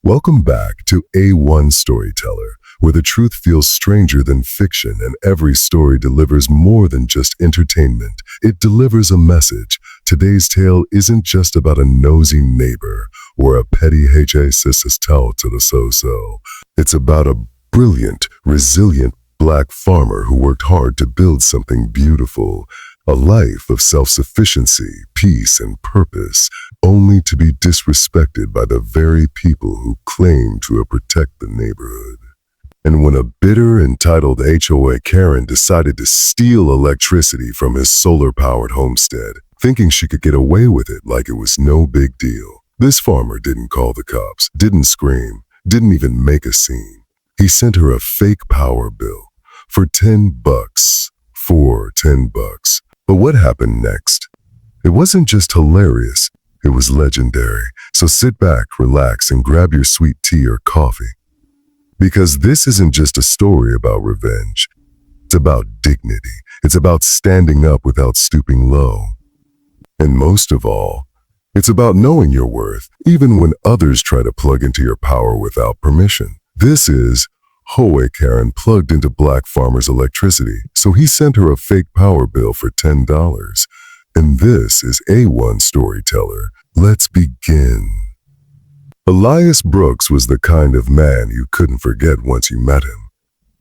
Welcome back to A1 Storyteller, where the truth feels stranger than fiction and every story delivers more than just entertainment. It delivers a message. Today's tale isn't just about a nosy neighbor or a petty HSSS to the so-so. It's about a brilliant, resilient black farmer who worked hard to build something beautiful. A life of self-sufficiency, peace, and purpose, only to be disrespected by the very people who claim to protect the neighborhood. And when a bitter, entitled HOA Karen decided to steal electricity from his solar-powered homestead, thinking she could get away with it like it was no big deal, this farmer didn't call the cops, didn't scream, didn't even make a scene. He sent her a fake power bill for $10. But what happened next? It wasn't just hilarious, it was legendary. So sit back, relax, and grab your sweet tea or coffee. Because this isn't just a story about revenge. It's about dignity. It's about standing up without stooping low. And most of all, it's about knowing your worth, even when others try to plug into your power without permission. This is HOA Karen plugged into black farmer's electricity, so he sent her a fake power bill for $10. And this is A1 Storyteller. Let's begin. Elias Brooks was the kind of man you couldn't forget once you met him.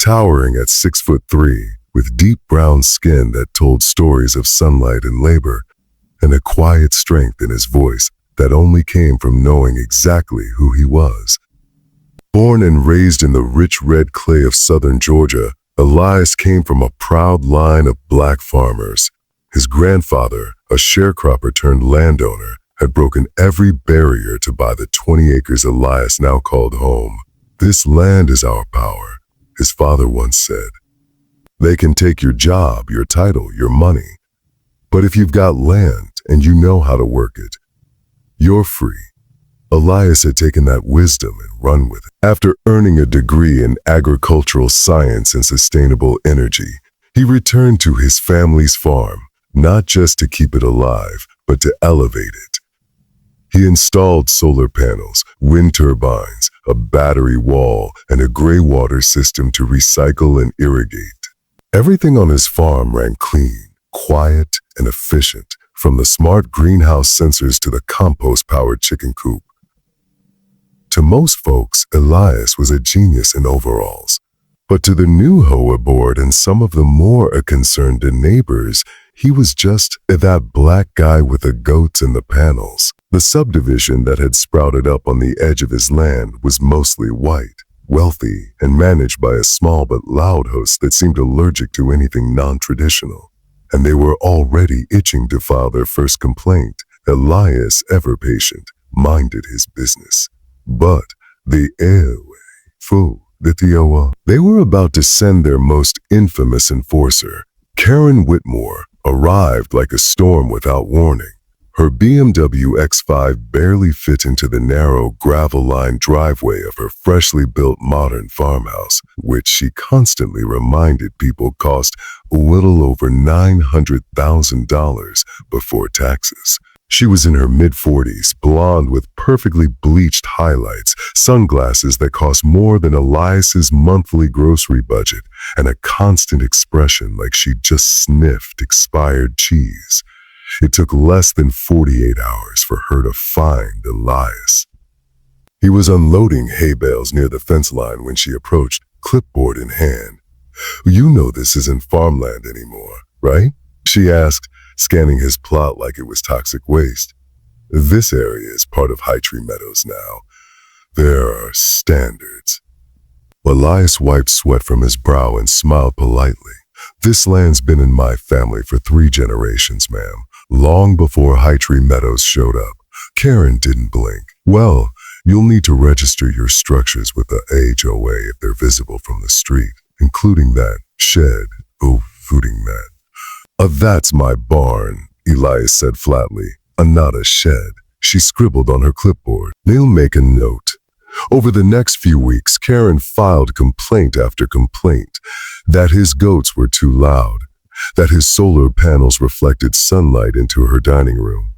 Towering at 6'3", with deep brown skin that told stories of sunlight and labor, and a quiet strength in his voice that only came from knowing exactly who he was. Born and raised in the rich red clay of southern Georgia, Elias came from a proud line of black farmers. His grandfather, a sharecropper turned landowner, had broken every barrier to buy the 20 acres Elias now called home. "This land is our power," his father once said. "They can take your job, your title, your money. But if you've got land and you know how to work it, you're free." Elias had taken that wisdom and run with it. After earning a degree in agricultural science and sustainable energy, he returned to his family's farm, not just to keep it alive, but to elevate it. He installed solar panels, wind turbines, a battery wall, and a gray water system to recycle and irrigate. Everything on his farm ran clean, quiet, and efficient, from the smart greenhouse sensors to the compost-powered chicken coop. To most folks, Elias was a genius in overalls. But to the new HOA board and some of the more concerned neighbors, he was just that black guy with the goats and the panels. The subdivision that had sprouted up on the edge of his land was mostly white, wealthy, and managed by a small but loud host that seemed allergic to anything non-traditional. And they were already itching to file their first complaint. Elias, ever patient, minded his business. But the they were about to send their most infamous enforcer. Karen Whitmore arrived like a storm without warning. Her BMW X5 barely fit into the narrow gravel-lined driveway of her freshly built modern farmhouse, which she constantly reminded people cost a little over $900,000 before taxes. She was in her mid-40s, blonde with perfectly bleached highlights, sunglasses that cost more than Elias's monthly grocery budget, and a constant expression like she'd just sniffed expired cheese. It took less than 48 hours for her to find Elias. He was unloading hay bales near the fence line when she approached, clipboard in hand. "You know this isn't farmland anymore, right?" she asked, scanning his plot like it was toxic waste. "This area is part of High Tree Meadows now. There are standards." Elias wiped sweat from his brow and smiled politely. "This land's been in my family for 3 generations, ma'am, long before High Tree Meadows showed up." Karen didn't blink. "Well, you'll need to register your structures with the HOA if they're visible from the street, including that shed, footing mat." "That's my barn," Elias said flatly. "Not a shed." She scribbled on her clipboard. "They'll make a note." Over the next few weeks, Karen filed complaint after complaint that his goats were too loud, that his solar panels reflected sunlight into her dining room,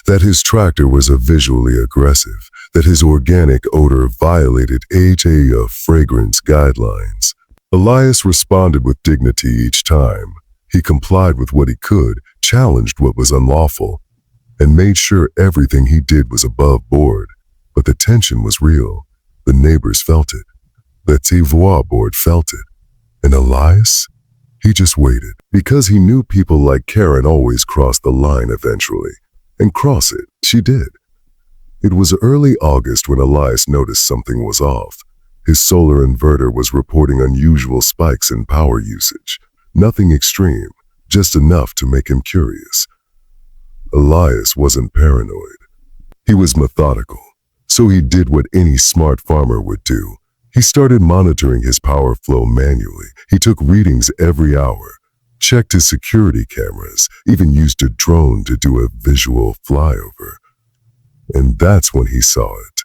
that his tractor was visually aggressive, that his organic odor violated HA fragrance guidelines. Elias responded with dignity each time. He complied with what he could, challenged what was unlawful, and made sure everything he did was above board. But the tension was real. The neighbors felt it. The Tivois board felt it. And Elias? He just waited, because he knew people like Karen always crossed the line eventually. And cross it, she did. It was early August when Elias noticed something was off. His solar inverter was reporting unusual spikes in power usage. Nothing extreme, just enough to make him curious. Elias wasn't paranoid. He was methodical, so he did what any smart farmer would do. He started monitoring his power flow manually. He took readings every hour, checked his security cameras, even used a drone to do a visual flyover. And that's when he saw it.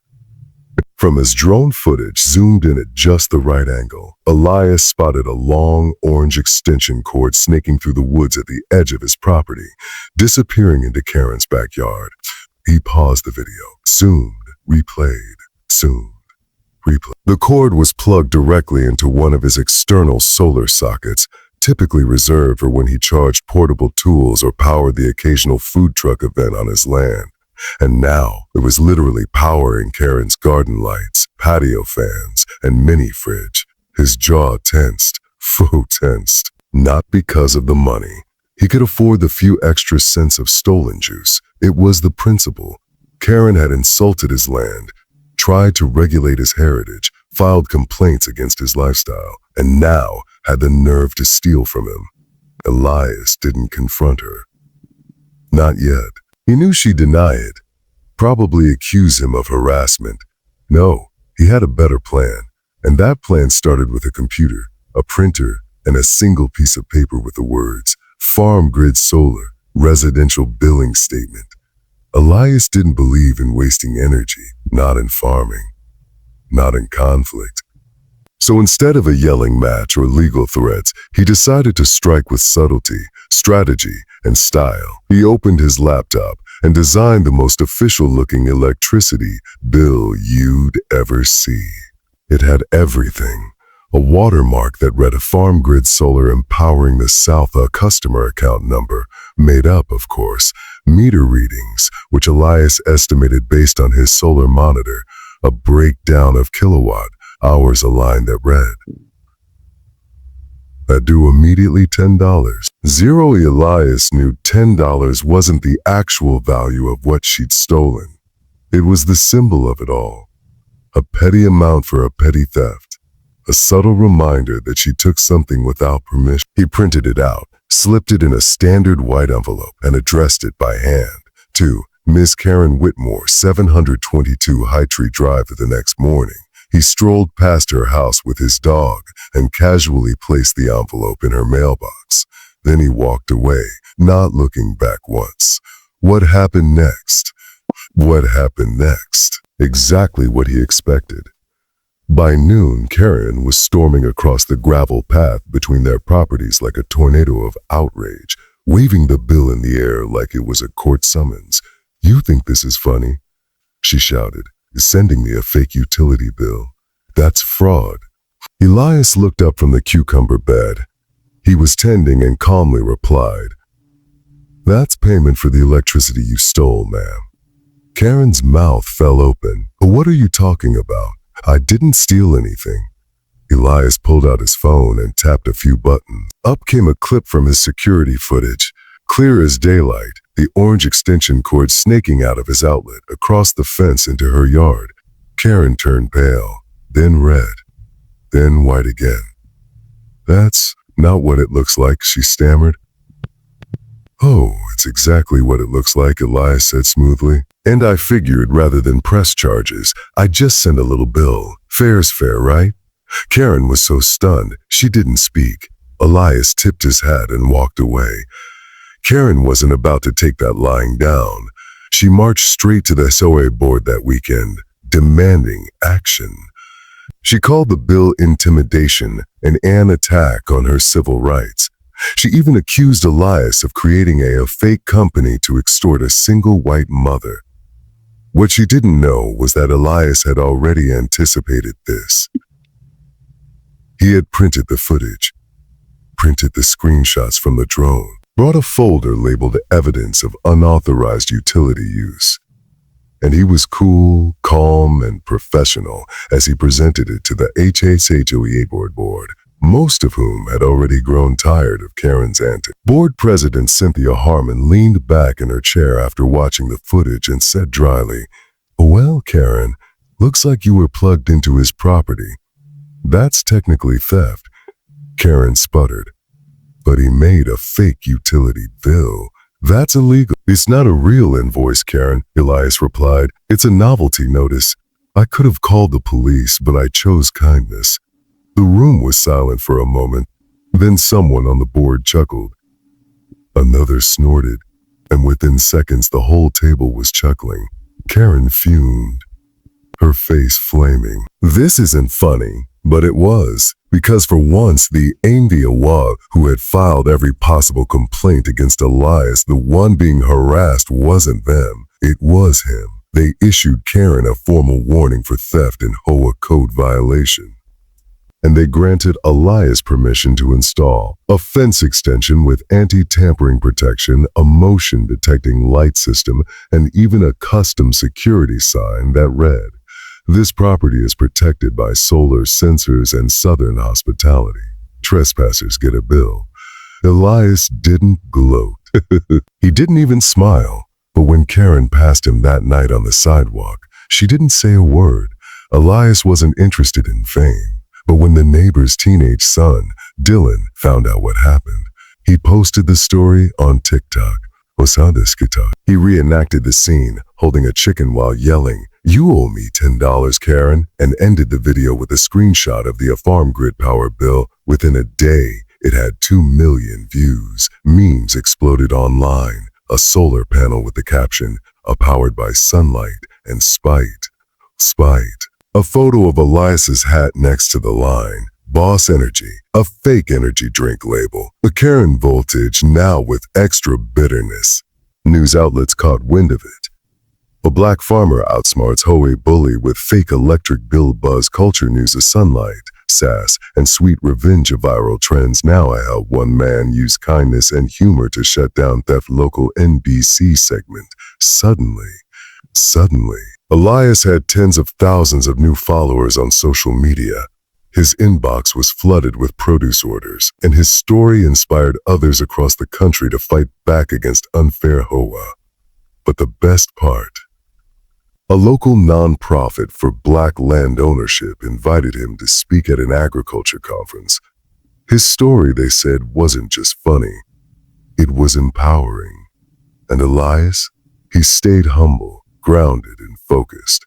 From his drone footage zoomed in at just the right angle, Elias spotted a long orange extension cord snaking through the woods at the edge of his property, disappearing into Karen's backyard. He paused the video, zoomed, replayed, zoomed, replayed. The cord was plugged directly into one of his external solar sockets, typically reserved for when he charged portable tools or powered the occasional food truck event on his land. And now it was literally powering Karen's garden lights, patio fans, and mini fridge. His jaw tensed, faux tensed. Not because of the money. He could afford the few extra cents of stolen juice. It was the principle. Karen had insulted his land, tried to regulate his heritage, filed complaints against his lifestyle, and now had the nerve to steal from him. Elias didn't confront her. Not yet. He knew she'd deny it, probably accuse him of harassment. No, he had a better plan, and that plan started with a computer, a printer, and a single piece of paper with the words, Farm Grid Solar, Residential Billing Statement. Elias didn't believe in wasting energy, not in farming, not in conflict. So instead of a yelling match or legal threats, he decided to strike with subtlety, strategy, and style. He opened his laptop and designed the most official-looking electricity bill you'd ever see. It had everything. A watermark that read a Farm Grid Solar empowering the South customer account number, made up, of course, meter readings, which Elias estimated based on his solar monitor, a breakdown of kilowatt hours a line that read, that due immediately $10. Elias knew $10 wasn't the actual value of what she'd stolen. It was the symbol of it all. A petty amount for a petty theft. A subtle reminder that she took something without permission. He printed it out, slipped it in a standard white envelope, and addressed it by hand to Miss Karen Whitmore, 722 High Tree Drive. The next morning, he strolled past her house with his dog and casually placed the envelope in her mailbox. Then he walked away, not looking back once. What happened next? What happened next? Exactly what he expected. By noon, Karen was storming across the gravel path between their properties like a tornado of outrage, waving the bill in the air like it was a court summons. "You think this is funny?" she shouted, sending me a fake utility bill. "That's fraud." Elias looked up from the cucumber bed he was tending and calmly replied, "That's payment for the electricity you stole, ma'am." Karen's mouth fell open. "What are you talking about? I didn't steal anything." Elias pulled out his phone and tapped a few buttons. Up came a clip from his security footage, clear as daylight, the orange extension cord snaking out of his outlet across the fence into her yard. Karen turned pale, then red, then white again. "That's not what it looks like," she stammered. "Oh, it's exactly what it looks like," Elias said smoothly. "And I figured rather than press charges, I'd just send a little bill. Fair's fair, right?" Karen was so stunned, she didn't speak. Elias tipped his hat and walked away. Karen wasn't about to take that lying down. She marched straight to the SOA board that weekend, demanding action. She called the bill intimidation and an attack on her civil rights. She even accused Elias of creating a fake company to extort a single white mother. What she didn't know was that Elias had already anticipated this. He had printed the footage, printed the screenshots from the drone, brought a folder labeled evidence of unauthorized utility use. And he was cool, calm, and professional as he presented it to the HHHOE board, most of whom had already grown tired of Karen's antics. Board President Cynthia Harmon leaned back in her chair after watching the footage and said dryly, "Well, Karen, looks like you were plugged into his property. That's technically theft." Karen sputtered. "But he made a fake utility bill. That's illegal." "It's not a real invoice, Karen," Elias replied. "It's a novelty notice. I could have called the police, but I chose kindness." The room was silent for a moment. Then someone on the board chuckled. Another snorted, and within seconds the whole table was chuckling. Karen fumed, her face flaming. This isn't funny, but it was, because for once the Awa who had filed every possible complaint against Elias, the one being harassed, wasn't them, it was him. They issued Karen a formal warning for theft and HOA code violation. And they granted Elias permission to install a fence extension with anti-tampering protection, a motion-detecting light system, and even a custom security sign that read, "This property is protected by solar sensors and Southern hospitality. Trespassers get a bill." Elias didn't gloat. He didn't even smile. But when Karen passed him that night on the sidewalk, she didn't say a word. Elias wasn't interested in fame. But when the neighbor's teenage son, Dylan, found out what happened, he posted the story on TikTok. He reenacted the scene, holding a chicken while yelling, "You owe me $10, Karen," and ended the video with a screenshot of the farm grid power bill. Within a day, it had 2 million views. Memes exploded online. A solar panel with the caption, "Powered by sunlight and spite." Spite. A photo of Elias's hat next to the line, "Boss Energy," a fake energy drink label. A Karen voltage now with extra bitterness. News outlets caught wind of it. A black farmer outsmarts HOA bully with fake electric bill buzz. Culture news of sunlight, sass, and sweet revenge of viral trends. Now I help one man use kindness and humor to shut down theft. Local NBC segment. Suddenly, Elias had tens of thousands of new followers on social media. His inbox was flooded with produce orders, and his story inspired others across the country to fight back against unfair HOA. But the best part, a local nonprofit for black land ownership invited him to speak at an agriculture conference. His story, they said, wasn't just funny, it was empowering. And Elias, he stayed humble, grounded and focused.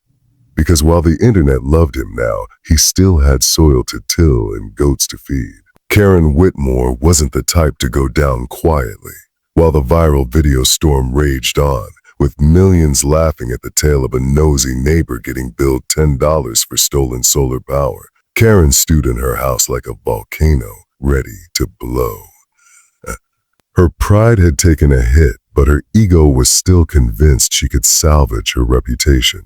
Because while the internet loved him now, he still had soil to till and goats to feed. Karen Whitmore wasn't the type to go down quietly. While the viral video storm raged on, with millions laughing at the tale of a nosy neighbor getting billed $10 for stolen solar power, Karen stewed in her house like a volcano, ready to blow. Her pride had taken a hit, but her ego was still convinced she could salvage her reputation.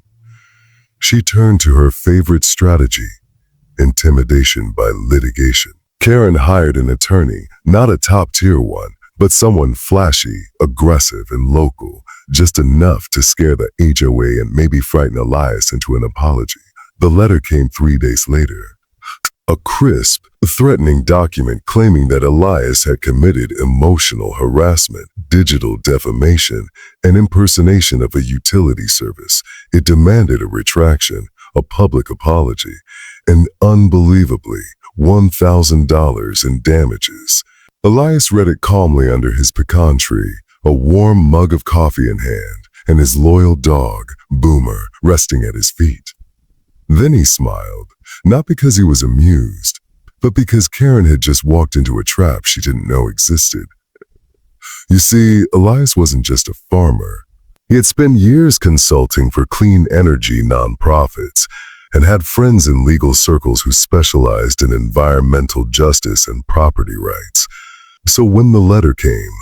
She turned to her favorite strategy, intimidation by litigation. Karen hired an attorney, not a top-tier one, but someone flashy, aggressive, and local, just enough to scare the HOA and maybe frighten Elias into an apology. The letter came 3 days later. A crisp, threatening document claiming that Elias had committed emotional harassment, digital defamation, and impersonation of a utility service. It demanded a retraction, a public apology, and unbelievably, $1,000 in damages. Elias read it calmly under his pecan tree, a warm mug of coffee in hand, and his loyal dog, Boomer, resting at his feet. Then he smiled, not because he was amused, but because Karen had just walked into a trap she didn't know existed. You see, Elias wasn't just a farmer. He had spent years consulting for clean energy nonprofits and had friends in legal circles who specialized in environmental justice and property rights. So when the letter came,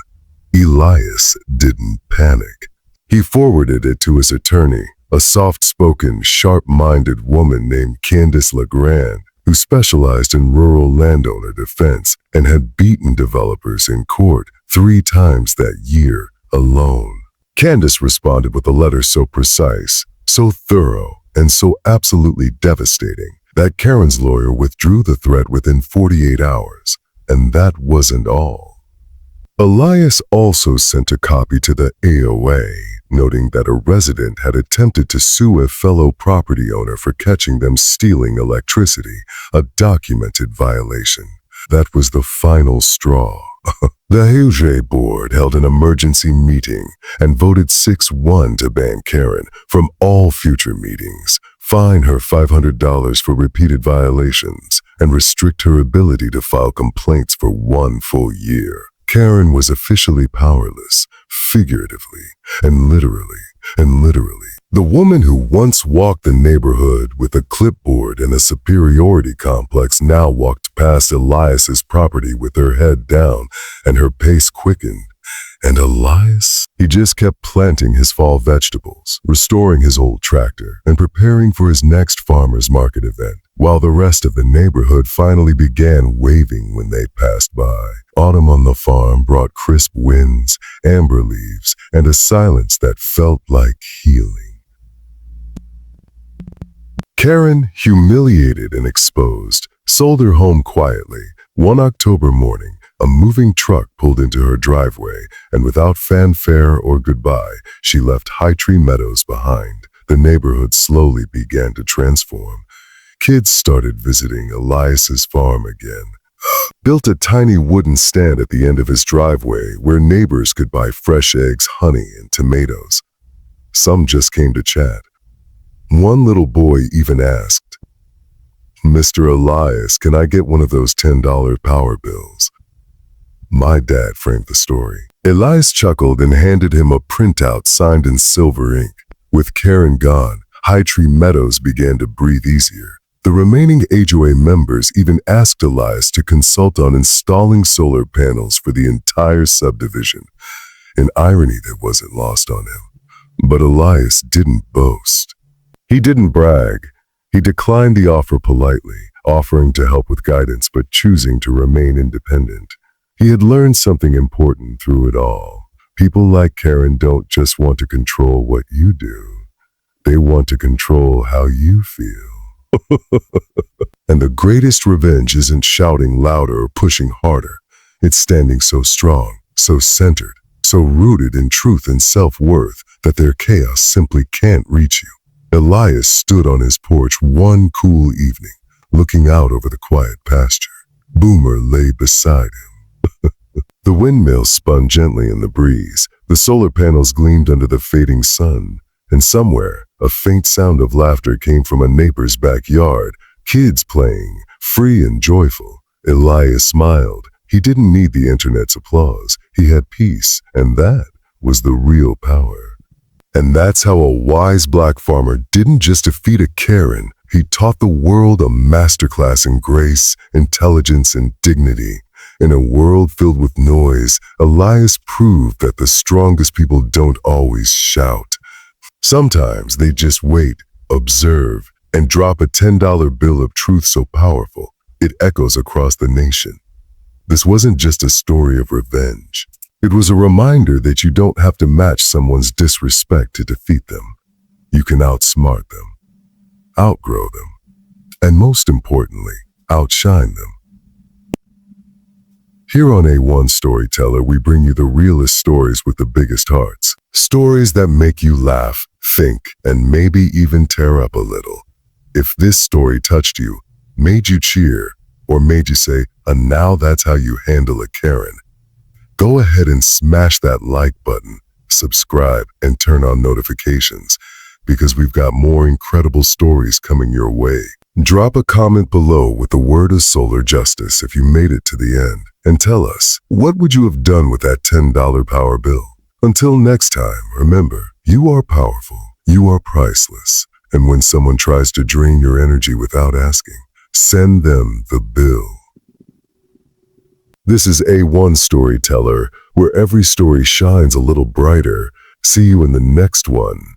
Elias didn't panic. He forwarded it to his attorney, a soft-spoken, sharp-minded woman named Candace LeGrand, who specialized in rural landowner defense and had beaten developers in court 3 times that year alone. Candace responded with a letter so precise, so thorough, and so absolutely devastating that Karen's lawyer withdrew the threat within 48 hours. And that wasn't all. Elias also sent a copy to the AOA, noting that a resident had attempted to sue a fellow property owner for catching them stealing electricity, a documented violation. That was the final straw. The AOA board held an emergency meeting and voted 6-1 to ban Karen from all future meetings, fine her $500 for repeated violations, and restrict her ability to file complaints for 1 full year. Karen was officially powerless, figuratively and literally. The woman who once walked the neighborhood with a clipboard and a superiority complex now walked past Elias's property with her head down and her pace quickened. And Elias? He just kept planting his fall vegetables, restoring his old tractor, and preparing for his next farmer's market event, while the rest of the neighborhood finally began waving when they passed by. Autumn on the farm brought crisp winds, amber leaves, and a silence that felt like healing. Karen, humiliated and exposed, sold her home quietly. One October morning, a moving truck pulled into her driveway, and without fanfare or goodbye, she left High Tree Meadows behind. The neighborhood slowly began to transform. Kids started visiting Elias's farm again. Built a tiny wooden stand at the end of his driveway where neighbors could buy fresh eggs, honey, and tomatoes. Some just came to chat. One little boy even asked, "Mr. Elias, can I get one of those $10 power bills?" My dad framed the story. Elias chuckled and handed him a printout signed in silver ink. With Karen gone, High Tree Meadows began to breathe easier. The remaining HOA members even asked Elias to consult on installing solar panels for the entire subdivision, an irony that wasn't lost on him. But Elias didn't boast. He didn't brag. He declined the offer politely, offering to help with guidance but choosing to remain independent. He had learned something important through it all. People like Karen don't just want to control what you do. They want to control how you feel. And the greatest revenge isn't shouting louder or pushing harder. It's standing so strong, so centered, so rooted in truth and self-worth that their chaos simply can't reach you. Elias stood on his porch one cool evening, looking out over the quiet pasture. Boomer lay beside him. The windmill spun gently in the breeze. The solar panels gleamed under the fading sun. And somewhere, a faint sound of laughter came from a neighbor's backyard. Kids playing, free and joyful. Elias smiled. He didn't need the internet's applause. He had peace, and that was the real power. And that's how a wise black farmer didn't just defeat a Karen. He taught the world a masterclass in grace, intelligence, and dignity. In a world filled with noise, Elias proved that the strongest people don't always shout. Sometimes they just wait, observe, and drop a $10 bill of truth so powerful, it echoes across the nation. This wasn't just a story of revenge. It was a reminder that you don't have to match someone's disrespect to defeat them. You can outsmart them, outgrow them, and most importantly, outshine them. Here on A1 Storyteller, we bring you the realest stories with the biggest hearts. Stories that make you laugh, think, and maybe even tear up a little. If this story touched you, made you cheer, or made you say, "And now that's how you handle a Karen," go ahead and smash that like button, subscribe, and turn on notifications, because we've got more incredible stories coming your way. Drop a comment below with the word of solar justice if you made it to the end, and tell us, what would you have done with that $10 power bill? Until next time, remember, you are powerful, you are priceless, and when someone tries to drain your energy without asking, send them the bill. This is A1 Storyteller, where every story shines a little brighter. See you in the next one.